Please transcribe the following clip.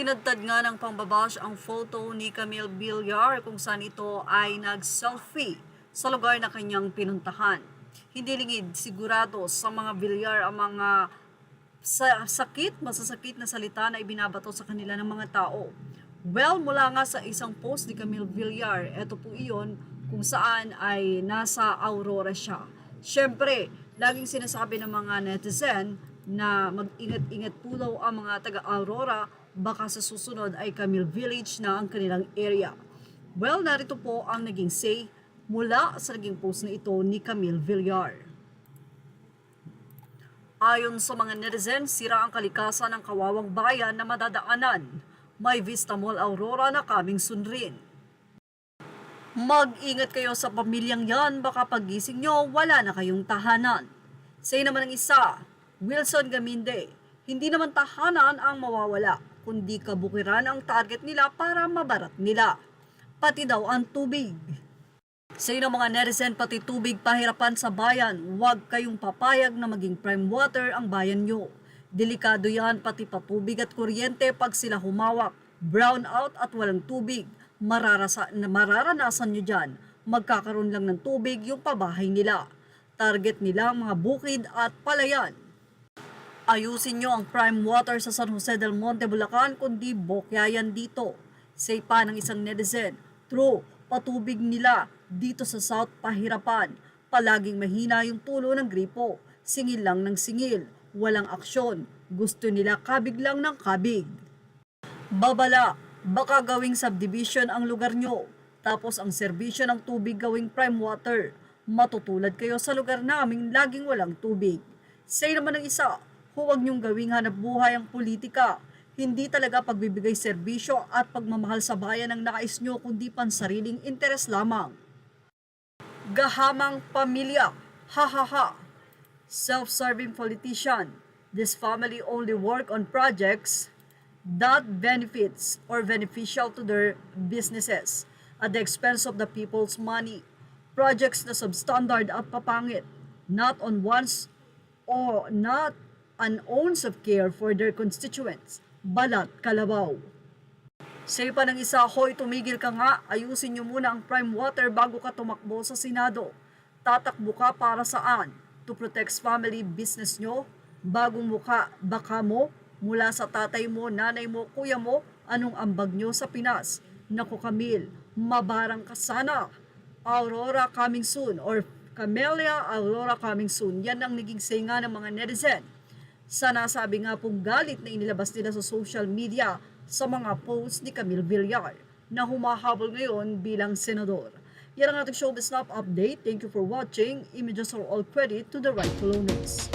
Tinadtad nga ng pangbabash ang photo ni Camille Villar kung saan ito ay nag-selfie sa lugar na kanyang pinuntahan. Hindi lingid sigurado sa mga Villar ang mga masasakit na salita na ibinabato sa kanila ng mga tao. Well, mula nga sa isang post ni Camille Villar, eto po iyon kung saan ay nasa Aurora siya. Siyempre, laging sinasabi ng mga netizen na mag-ingat-ingat po daw ang mga taga-Aurora, baka sa susunod ay Camille Village na ang kanilang area. Well, narito po ang naging say mula sa naging post na ito ni Camille Villar. Ayon sa mga netizen, sira ang kalikasan ng kawawang bayan na madadaanan. May Vista Mall Aurora na kaming sunrin. Mag-ingat kayo sa pamilyang yan, baka pagising nyo, wala na kayong tahanan. Say naman ng isa, Wilson Gaminde, hindi naman tahanan ang mawawala, kundi kabukiran ang target nila para mabarat nila. Pati daw ang tubig. Say ng mga netizen, pati tubig pahirapan sa bayan, huwag kayong papayag na maging prime water ang bayan nyo. Delikado yan pati patubig at kuryente pag sila humawak, brown out at walang tubig. Mararanasan nyo dyan, magkakaroon lang ng tubig yung pabahay nila. Target nila ang mga bukid at palayan. Ayusin nyo ang prime water sa San Jose del Monte, Bulacan, kundi bokyayan dito. Say pa ng isang netizen, true, patubig nila dito sa South pahirapan. Palaging mahina yung tulo ng gripo, singil lang ng singil, walang aksyon, gusto nila kabig lang ng kabig. Babala, baka gawing subdivision ang lugar nyo, tapos ang serbisyo ng tubig gawing prime water. Matutulad kayo sa lugar naming laging walang tubig. Say naman ng isa, huwag niyong gawing hanap buhay ang politika. Hindi talaga pagbibigay serbisyo at pagmamahal sa bayan ang nais nyo, kundi pansariling interes lamang. Gahamang pamilya, ha ha ha. Self-serving politician, this family only work on projects that benefits or beneficial to their businesses at the expense of the people's money. Projects na substandard at papangit, not on one's or not an ounce of care for their constituents. Balat kalabaw. Say pa ng isa, hoy tumigil ka nga, ayusin nyo muna ang prime water bago ka tumakbo sa Senado. Tatakbo ka para saan? To protect family business nyo? Bagong muka, baka mo? Mula sa tatay mo, nanay mo, kuya mo, anong ambag nyo sa Pinas? Naku Camille, mabarang ka sana. Aurora coming soon or Camellia Aurora coming soon. Yan ang naging say nga ng mga netizen. Sa nasabi nga pong galit na inilabas nila sa social media sa mga posts ni Camille Villar na humahabol ngayon bilang senador. Yan ang ating showbiz snap update. Thank you for watching. Images are all credit to the rightful owners.